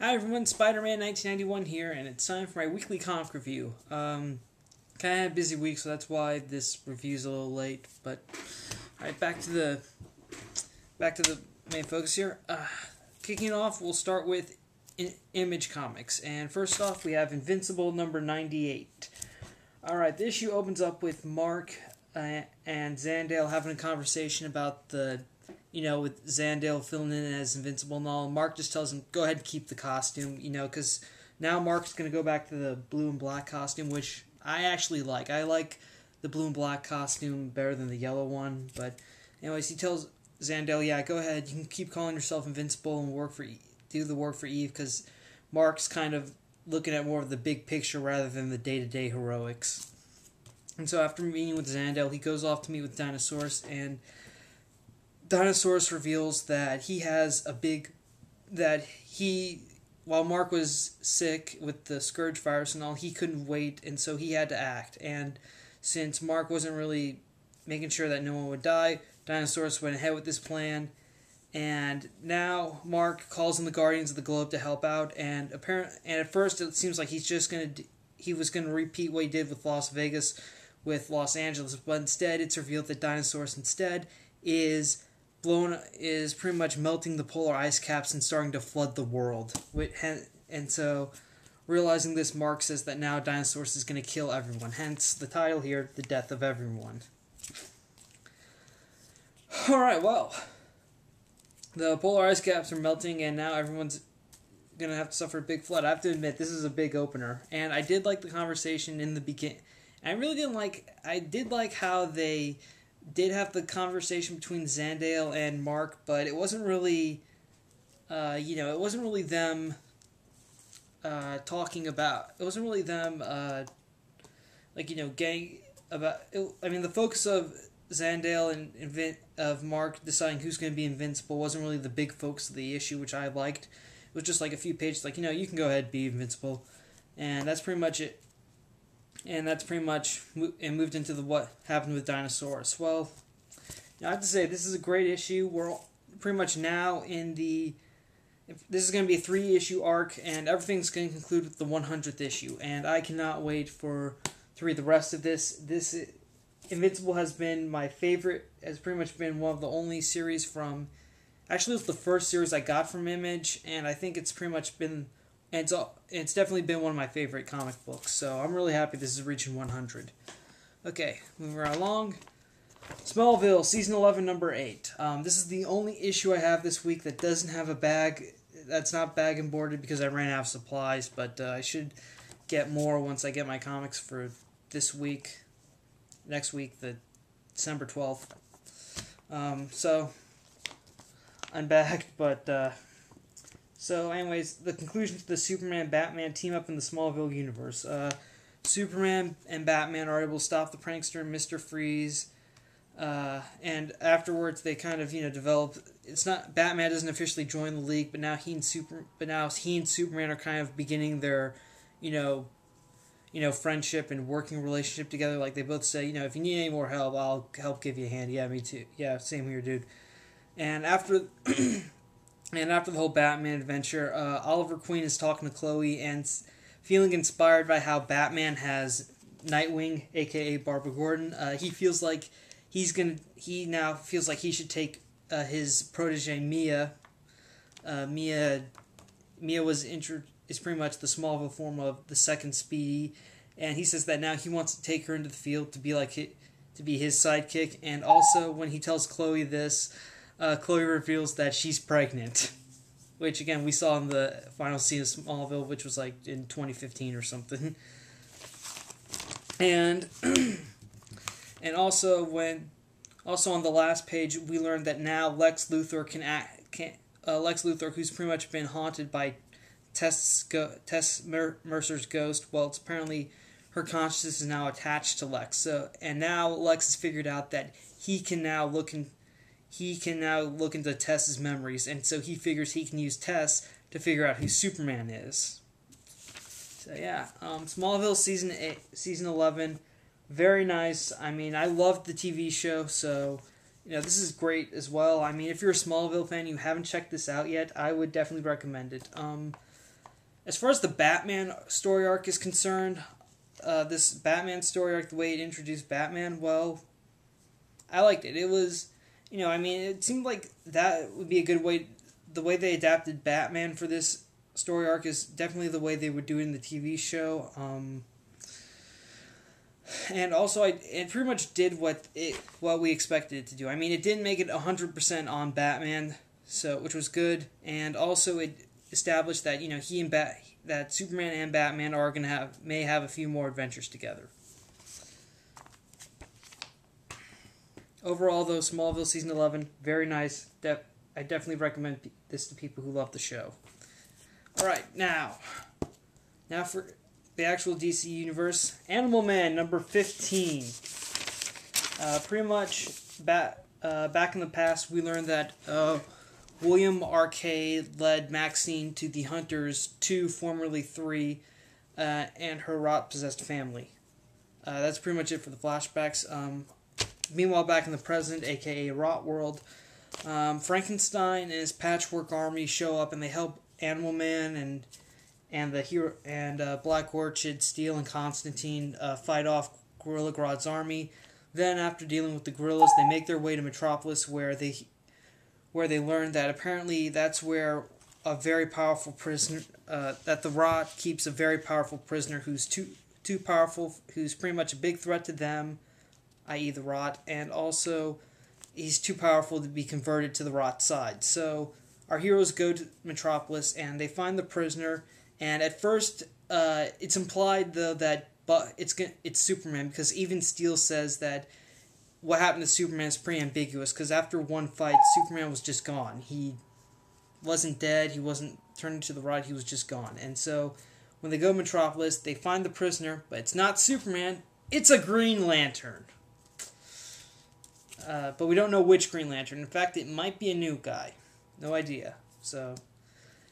Hi everyone, SpiderMan 1991 here, and it's time for my weekly comic review. Kind of had a busy week, so that's why this review's a little late. But alright, back to the main focus here. Kicking it off, we'll start with Image Comics, and first off, we have Invincible number 98. Alright, the issue opens up with Mark and Zandale having a conversation about with Zandale filling in as Invincible and all. Mark just tells him, go ahead and keep the costume, because now Mark's going to go back to the blue and black costume, which I actually like. I like the blue and black costume better than the yellow one, but anyways, he tells Zandale, yeah, go ahead, you can keep calling yourself Invincible and do the work for Eve, because Mark's kind of looking at more of the big picture rather than the day-to-day heroics. And so after meeting with Zandale, he goes off to meet with Dinosaurus, and Dinosaurus reveals that while Mark was sick with the Scourge virus and all, he couldn't wait, and so he had to act. And since Mark wasn't really making sure that no one would die, Dinosaurus went ahead with this plan, and now Mark calls in the Guardians of the Globe to help out, and at first it seems like he was going to repeat what he did with Las Vegas with Los Angeles, but instead it's revealed that Dinosaurus is pretty much melting the polar ice caps and starting to flood the world. And so, realizing this, Mark says that now Dinosaurus is going to kill everyone. Hence, the title here, The Death of Everyone. Alright, well, the polar ice caps are melting, and now everyone's going to have to suffer a big flood. I have to admit, this is a big opener. And I did like the conversation in the beginning. I did like how they did have the conversation between Zandale and Mark, but it wasn't really, them talking about. It wasn't really them, getting about. The focus of Zandale and of Mark deciding who's going to be Invincible wasn't really the big focus of the issue, which I liked. It was just like a few pages, you can go ahead and be Invincible, and that's pretty much it. And that's pretty much moved into what happened with Dinosaurus. Well, I have to say, this is a great issue. We're pretty much now this is going to be a 3-issue arc, and everything's going to conclude with the 100th issue. And I cannot wait to read the rest of this. Invincible has been my favorite, has pretty much been one of the only series from. Actually, it was the first series I got from Image, and I think it's pretty much been. And it's definitely been one of my favorite comic books, so I'm really happy this is reaching 100. Okay, moving right along. Smallville, Season 11, Number 8. This is the only issue I have this week that doesn't have a bag, that's not bag and boarded because I ran out of supplies, but I should get more once I get my comics for this week, next week, the December 12th. So, I'm back, but. So, anyways, the conclusion to the Superman and Batman team up in the Smallville universe. Superman and Batman are able to stop the prankster Mr. Freeze, and afterwards they kind of develop. It's not Batman doesn't officially join the League, but now he and Superman are kind of beginning their, friendship and working relationship together. Like they both say, if you need any more help, I'll help give you a hand. Yeah, me too. Yeah, same here, dude. And after. And after the whole Batman adventure, Oliver Queen is talking to Chloe and feeling inspired by how Batman has Nightwing, aka Barbara Gordon. He now feels like he should take his protege Mia. Mia is pretty much the Smallville form of the second Speedy, and he says that now he wants to take her into the field to be his sidekick. And also, when he tells Chloe this. Chloe reveals that she's pregnant, which again we saw in the final scene of Smallville, which was like in 2015 or something. And also on the last page we learned that now Lex Luthor Lex Luthor, who's pretty much been haunted by Tess Mercer's ghost. Well, it's apparently her consciousness is now attached to Lex. And now Lex has figured out that he can now look into Tess's memories, and so he figures he can use Tess to figure out who Superman is. So yeah, Smallville season 11, very nice. I loved the TV show, so this is great as well. If you're a Smallville fan, you haven't checked this out yet, I would definitely recommend it. As far as the Batman story arc is concerned, this Batman story arc, the way it introduced Batman, well, I liked it. It was, it seemed like that would be a good way. The way they adapted Batman for this story arc is definitely the way they would do it in the TV show. And also, it pretty much did what we expected it to do. I mean, it didn't make it 100% on Batman, which was good, and also it established that that Superman and Batman may have a few more adventures together. Overall, though, Smallville season 11, very nice. I definitely recommend this to people who love the show. All right, now for the actual DC universe, Animal Man number 15. Pretty much back in the past, we learned that William Arcade led Maxine to the Hunters 2, formerly 3, and her rot-possessed family. That's pretty much it for the flashbacks. Meanwhile, back in the present, aka Rot World, Frankenstein and his patchwork army show up and they help Animal Man and the hero and Black Orchid, Steel, and Constantine fight off Gorilla Grodd's army. Then, after dealing with the gorillas, they make their way to Metropolis, where they learn that apparently that's where a very powerful prisoner that the Rot keeps a very powerful prisoner who's too powerful, who's pretty much a big threat to them, i.e. the Rot, and also he's too powerful to be converted to the Rot side. So our heroes go to Metropolis and they find the prisoner. And at first, it's implied though that it's Superman, because even Steel says that what happened to Superman is pretty ambiguous, because after one fight, Superman was just gone. He wasn't dead. He wasn't turned into the Rot. He was just gone. And so when they go to Metropolis, they find the prisoner, but it's not Superman. It's a Green Lantern. But we don't know which Green Lantern. In fact, it might be a new guy. No idea. So,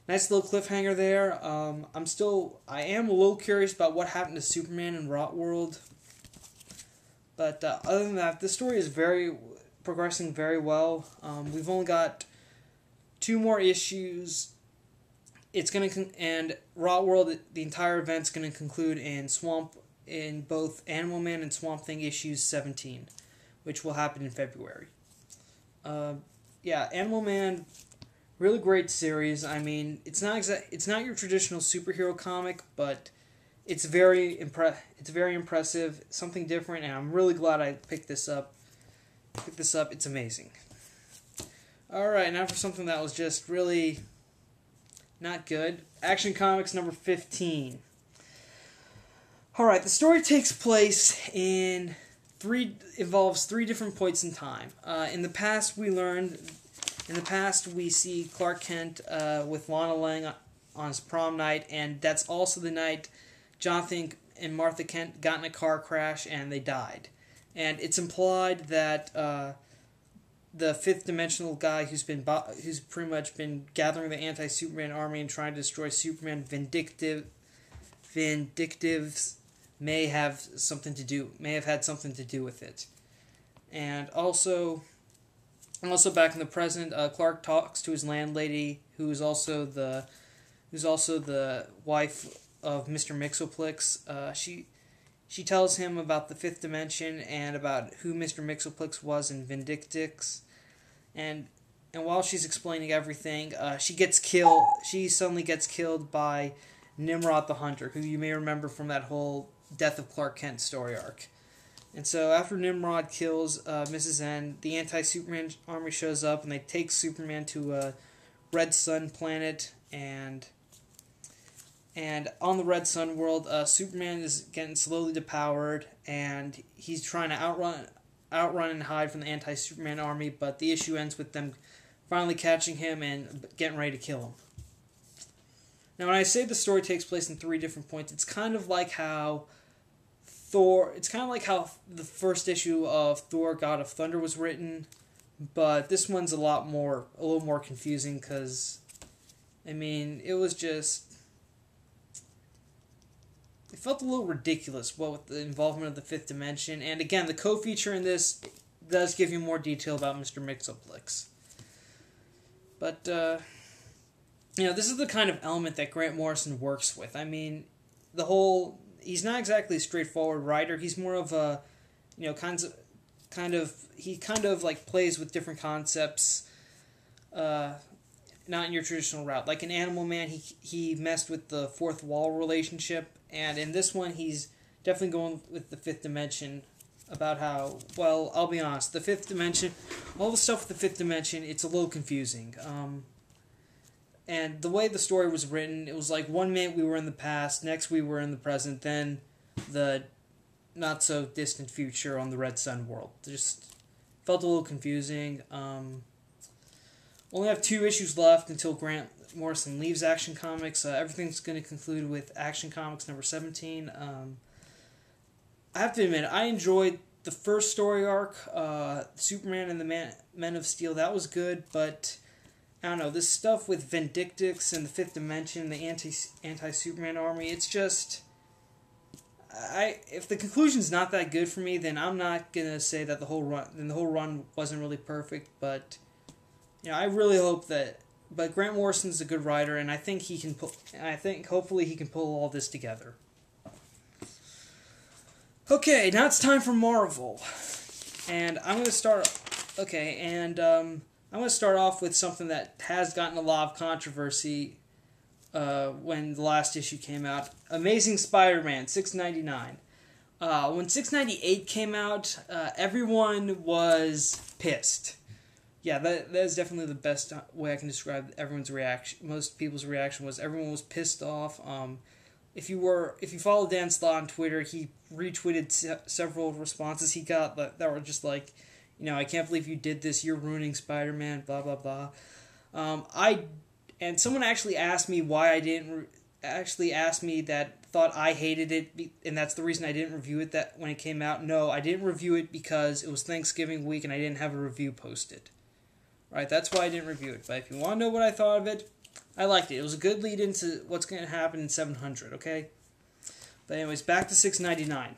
nice little cliffhanger there. I am a little curious about what happened to Superman in Rot World. But other than that, this story is progressing very well. We've only got 2 more issues. And Rot World, the entire event's gonna conclude in both Animal Man and Swamp Thing issues 17, which will happen in February. Animal Man, really great series. I mean, it's not your traditional superhero comic, but it's very impressive, something different, and I'm really glad I picked this up. It's amazing. All right, now for something that was just really not good. Action Comics number 15. All right, the story takes place involves 3 different points in time. In the past, we see Clark Kent with Lana Lang on his prom night, and that's also the night Jonathan and Martha Kent got in a car crash and they died. And it's implied that the fifth dimensional guy who's pretty much been gathering the anti-Superman army and trying to destroy Superman, Vindictives, may have had something to do with it. And also back in the present, Clark talks to his landlady, who's also the wife of Mr. Mxyzptlk. She tells him about the fifth dimension and about who Mr. Mxyzptlk was in Vindictix, and while she's explaining everything, she suddenly gets killed by Nimrod the Hunter, who you may remember from that whole Death of Clark Kent story arc. And so after Nimrod kills Mrs. N, the anti-Superman army shows up and they take Superman to a Red Sun planet, and on the Red Sun world, Superman is getting slowly depowered, and he's trying to outrun and hide from the anti-Superman army, but the issue ends with them finally catching him and getting ready to kill him. Now, when I say the story takes place in 3 different points, it's kind of like how the first issue of Thor: God of Thunder was written, but this one's a little more confusing, because, I mean, it felt a little ridiculous, with the involvement of the fifth dimension, and again, the co-feature in this does give you more detail about Mr. Mxyzptlk. But, this is the kind of element that Grant Morrison works with. I mean, he's not exactly a straightforward writer. He's more of a, he kind of like plays with different concepts, not in your traditional route. Like in Animal Man, he messed with the fourth wall relationship, and in this one, he's definitely going with the fifth dimension. About how, well, I'll be honest, the fifth dimension, all the stuff with the fifth dimension, it's a little confusing. And the way the story was written, it was like 1 minute we were in the past, next we were in the present, then the not so distant future on the Red Sun world. It just felt a little confusing. Only have 2 issues left until Grant Morrison leaves Action Comics. Everything's going to conclude with Action Comics number 17. I have to admit, I enjoyed the first story arc, Superman and the Men of Steel. That was good, but I don't know, this stuff with Vindictus and the Fifth Dimension, the anti-Superman army, it's just, if the conclusion's not that good for me, then I'm not gonna say that the whole run wasn't really perfect. But I really hope that. But Grant Morrison's a good writer, and I think hopefully he can pull all this together. Okay, now it's time for Marvel, and I'm going to start. Okay, and I'm going to start off with something that has gotten a lot of controversy when the last issue came out. Amazing Spider-Man 699. When 698 came out, everyone was pissed. Yeah, that is definitely the best way I can describe everyone's reaction. Most people's reaction was everyone was pissed off. If you follow Dan Slott on Twitter, he retweeted several responses he got that were just like, I can't believe you did this. You're ruining Spider-Man. Blah blah blah. And someone actually asked me why I didn't. Actually asked me that thought I hated it, and that's the reason I didn't review it that when it came out. No, I didn't review it because it was Thanksgiving week and I didn't have a review posted. Right, that's why I didn't review it. But if you want to know what I thought of it, I liked it. It was a good lead into what's going to happen in 700, okay? But anyways, back to 699.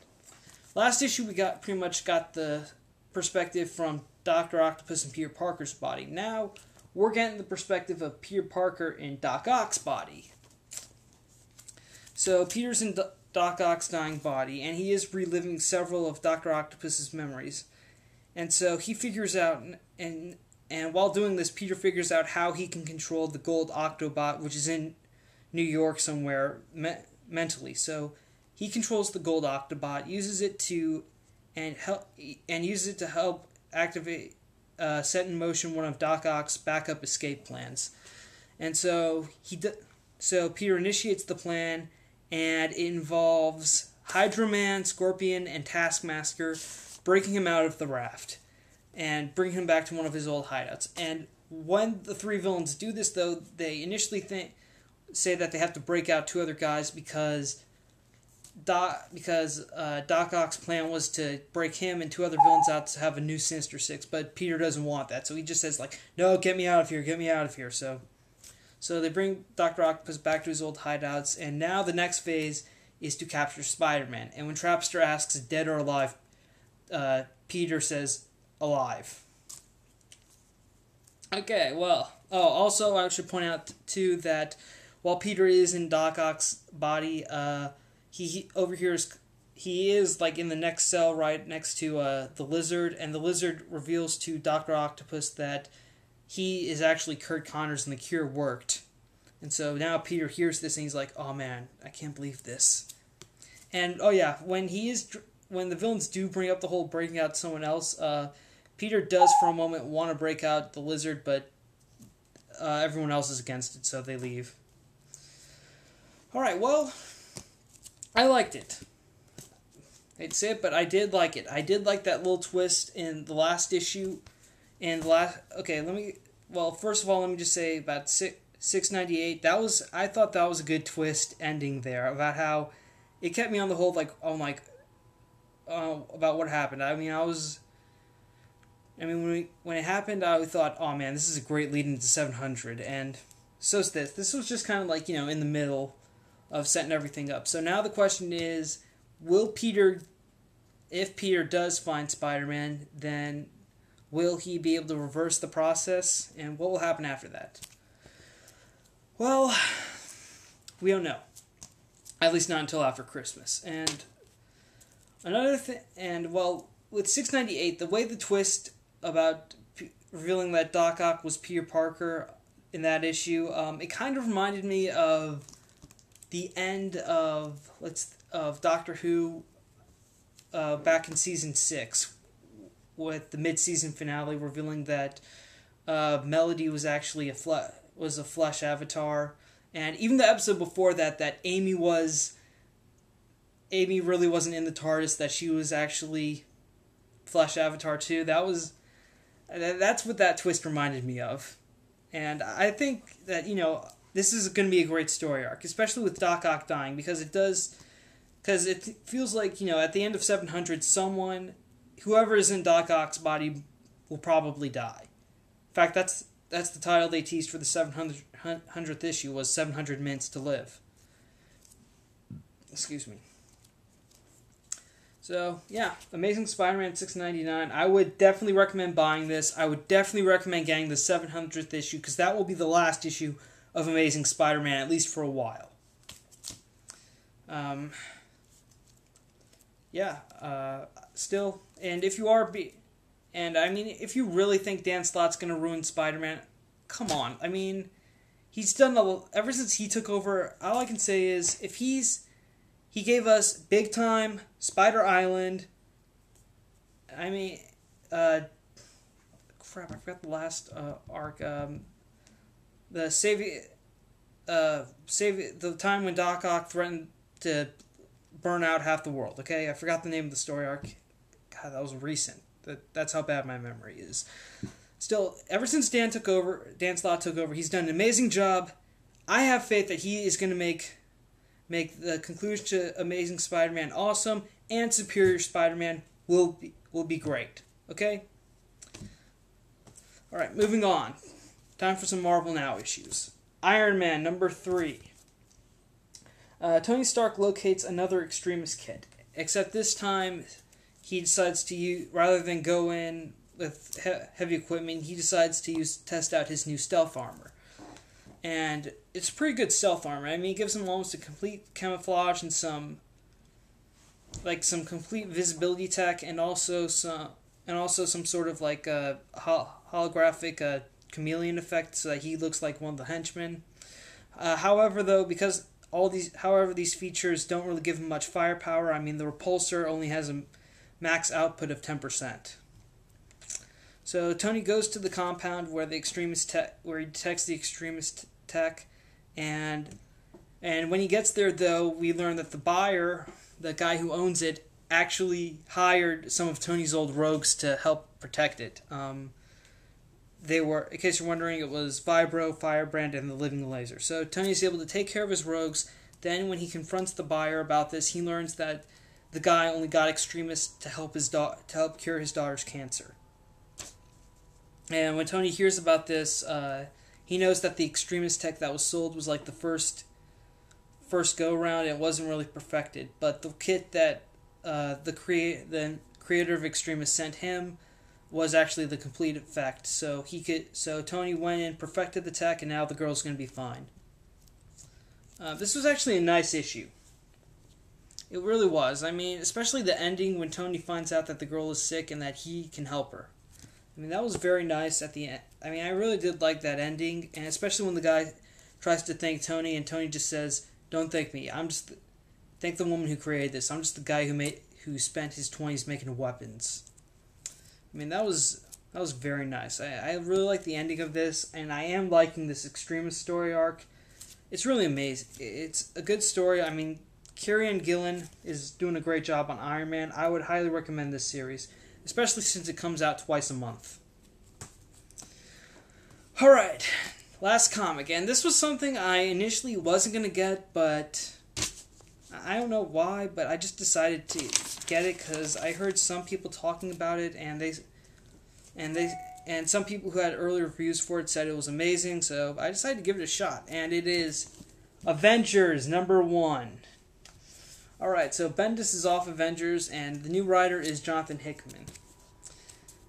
Last issue we pretty much got the perspective from Dr. Octopus and Peter Parker's body. Now, we're getting the perspective of Peter Parker in Doc Ock's body. So, Peter's in Doc Ock's dying body, and he is reliving several of Dr. Octopus's memories. And so, he figures out, and while doing this, Peter figures out how he can control the gold Octobot, which is in New York somewhere, mentally. So he controls the gold Octobot, uses it to help activate, set in motion one of Doc Ock's backup escape plans. And so so Peter initiates the plan, and it involves Hydro Man, Scorpion, and Taskmaster breaking him out of the raft and bring him back to one of his old hideouts. And when the 3 villains do this, though, they initially say that they have to break out 2 other guys because Doc Ock's plan was to break him and 2 other villains out to have a new Sinister Six, but Peter doesn't want that, so he just says, like, no, get me out of here, get me out of here. So they bring Dr. Octopus back to his old hideouts, and now the next phase is to capture Spider-Man. And when Trapster asks, dead or alive, Peter says, alive. Okay, well, also I should point out too that while Peter is in Doc Ock's body, he is like in the next cell right next to the Lizard, and the Lizard reveals to Dr. Octopus that he is actually Kurt Connors and the cure worked. And so now Peter hears this and he's like, oh man, I can't believe this. And oh yeah, when the villains do bring up the whole breaking out someone else, Peter does for a moment want to break out the Lizard, but everyone else is against it, so they leave. Alright, well, I liked it. I hate to say it, but I did like it. I did like that little twist in the last issue. First of all, let me just say about 698, I thought that was a good twist ending there, about how it kept me on the hold, like, about what happened. When it happened, I thought, oh man, this is a great lead into 700, and so is this. This was just kind of like, in the middle of setting everything up. So now the question is, if Peter does find Spider-Man, then will he be able to reverse the process, and what will happen after that? Well, we don't know. At least not until after Christmas. And another thing, and well, with 698, the way the twist about revealing that Doc Ock was Peter Parker in that issue, it kind of reminded me of the end of Doctor Who back in season 6, with the mid-season finale revealing that Melody was actually a flesh avatar, and even the episode before that Amy really wasn't in the TARDIS, that she was actually flesh avatar too. That's what that twist reminded me of. And I think that, this is going to be a great story arc, especially with Doc Ock dying, because it feels like, at the end of 700, whoever is in Doc Ock's body will probably die. In fact, that's the title they teased for the 700th issue, was 700 Minutes to Live. Excuse me. So, yeah, Amazing Spider-Man 699. I would definitely recommend buying this. I would definitely recommend getting the 700th issue, because that will be the last issue of Amazing Spider-Man, at least for a while. Still, and if you are... if you really think Dan Slott's going to ruin Spider-Man, come on. I mean, he's done ever since he took over. All I can say is, he gave us Big Time, Spider Island. I forgot the last arc. The time when Doc Ock threatened to burn out half the world. Okay, I forgot the name of the story arc. God, that was recent. That's how bad my memory is. Still, ever since Dan Slott took over, he's done an amazing job. I have faith that he is going to make the conclusion to Amazing Spider-Man awesome, and Superior Spider-Man will be great. Okay? Alright, moving on. Time for some Marvel Now issues. Iron Man number 3. Tony Stark locates another Extremis kit, except this time he decides to rather than go in with heavy equipment, he decides to test out his new stealth armor. And it's pretty good stealth armor. I mean, it gives him almost a complete camouflage and some complete visibility tech, and also some sort of holographic chameleon effect, so that he looks like one of the henchmen. However, these features don't really give him much firepower. I mean, the repulsor only has a max output of 10%. So Tony goes to the compound where he detects the Extremis tech, and when he gets there, though, we learn that the buyer, the guy who owns it, actually hired some of Tony's old rogues to help protect it. They were, in case you're wondering, it was Vibro, Firebrand, and the Living Laser. So Tony's able to take care of his rogues. Then when he confronts the buyer about this, he learns that the guy only got Extremis to help cure his daughter's cancer. And when Tony hears about this, he knows that the Extremis tech that was sold was like the first go-around. It wasn't really perfected. But the kit that the creator of Extremis sent him was actually the complete effect. So Tony went in, perfected the tech, and now the girl's going to be fine. This was actually a nice issue. It really was. I mean, especially the ending when Tony finds out that the girl is sick and that he can help her. I mean, that was very nice at the end. I mean, I really did like that ending, and especially when the guy tries to thank Tony, and Tony just says, "Don't thank me. Thank the woman who created this. I'm just the guy who spent his 20s making weapons." I mean, that was very nice. I really like the ending of this, and I am liking this Extremis story arc. It's really amazing. It's a good story. I mean, Kieran Gillen is doing a great job on Iron Man. I would highly recommend this series, especially since it comes out twice a month. Alright, last comic. And this was something I initially wasn't going to get, but I don't know why, but I just decided to get it because I heard some people talking about it, and some people who had early reviews for it said it was amazing, so I decided to give it a shot. And it is Avengers number 1. Alright, so Bendis is off Avengers, and the new writer is Jonathan Hickman.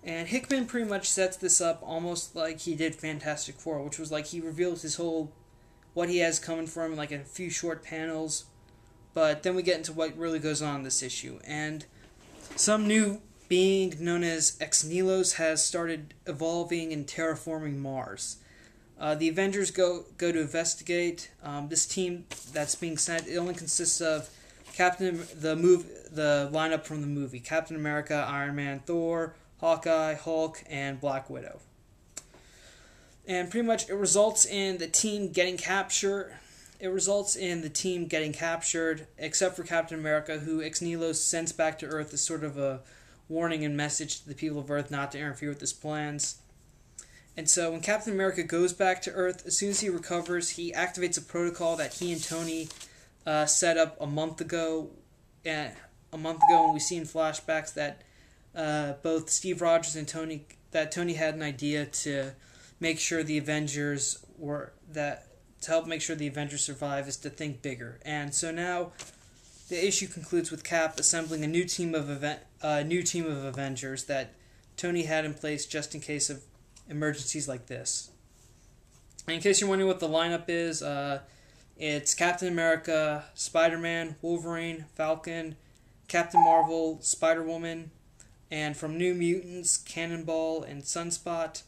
And Hickman pretty much sets this up almost like he did Fantastic Four, which was like he reveals his whole what he has coming for him in like a few short panels. But then we get into what really goes on in this issue. And some new being known as Ex Nihilos has started evolving and terraforming Mars. The Avengers go to investigate. This team that's being sent, it only consists of the lineup from the movie: Captain America, Iron Man, Thor, Hawkeye, Hulk, and Black Widow. And pretty much it results in the team getting captured. Except for Captain America, who Ex Nihilo sends back to Earth as sort of a warning and message to the people of Earth not to interfere with his plans. And so when Captain America goes back to Earth, as soon as he recovers, he activates a protocol that he and Tony set up a month ago. And we see in flashbacks that both Steve Rogers and Tony had an idea to make sure the Avengers to help make sure the Avengers survive is to think bigger. And so now the issue concludes with Cap assembling a new team of Avengers that Tony had in place just in case of emergencies like this. And in case you're wondering what the lineup is, it's Captain America, Spider-Man, Wolverine, Falcon, Captain Marvel, Spider-Woman, and from New Mutants, Cannonball and Sunspot.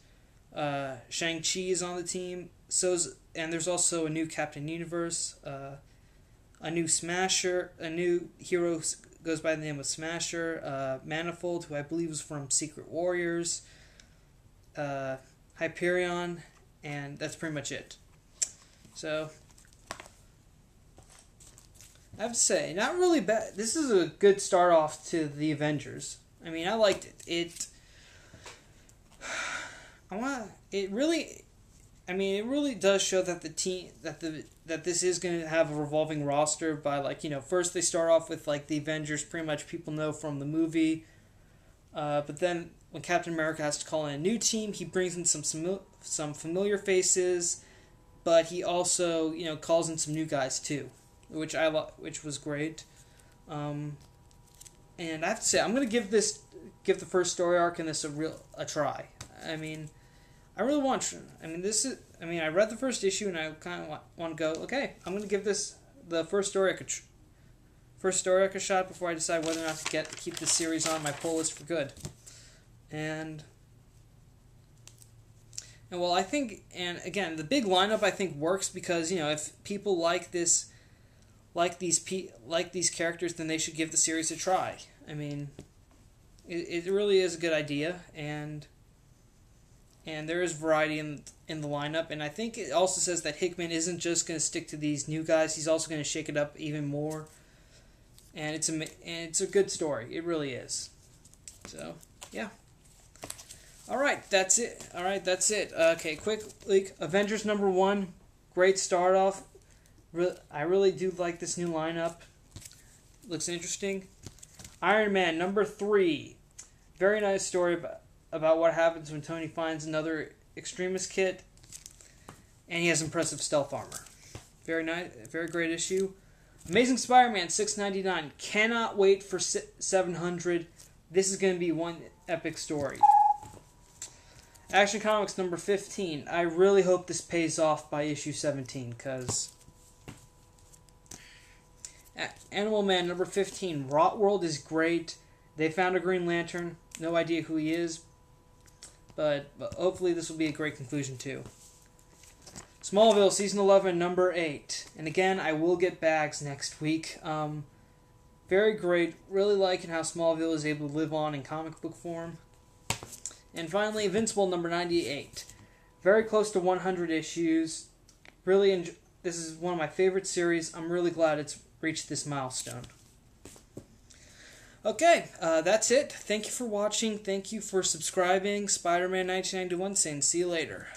Shang-Chi is on the team. And there's also a new Captain Universe, a new Smasher, a new hero goes by the name of Smasher, Manifold, who I believe is from Secret Warriors, Hyperion, and that's pretty much it. So, I have to say, not really bad. This is a good start off to the Avengers. I mean, I liked it. It really does show that the team that this is going to have a revolving roster by first they start off with the Avengers, pretty much people know from the movie, but then when Captain America has to call in a new team, he brings in some familiar faces, but he also calls in some new guys too, which was great, and I have to say I'm going to give the first story arc in this a try. I mean, I really want to. I read the first issue and I kind of want to go, okay, I'm going to give this the first story arc a shot before I decide whether or not to keep this series on my pull list for good. And well, I think, and again, the big lineup I think works because if people like these characters, then they should give the series a try. I mean, it really is a good idea, and there is variety in the lineup, and I think it also says that Hickman isn't just going to stick to these new guys; he's also going to shake it up even more. And it's a good story. It really is. So yeah. All right, that's it. Okay, quick leak. Avengers #1, great start off. I really do like this new lineup. Looks interesting. Iron Man #3, very nice story about what happens when Tony finds another Extremis kit, and he has impressive stealth armor. Very nice, very great issue. Amazing Spider-Man 699. Cannot wait for 700. This is going to be one epic story. Action Comics #15. I really hope this pays off by issue 17, because Animal Man #15. Rot World is great. They found a Green Lantern. No idea who he is. But hopefully this will be a great conclusion too. Smallville Season 11 #8. And again, I will get bags next week. Very great. Really liking how Smallville is able to live on in comic book form. And finally, Invincible #98. Very close to 100 issues. Really this is one of my favorite series. I'm really glad it's reached this milestone. Okay, that's it. Thank you for watching. Thank you for subscribing. Spider-Man 1991 saying see you later.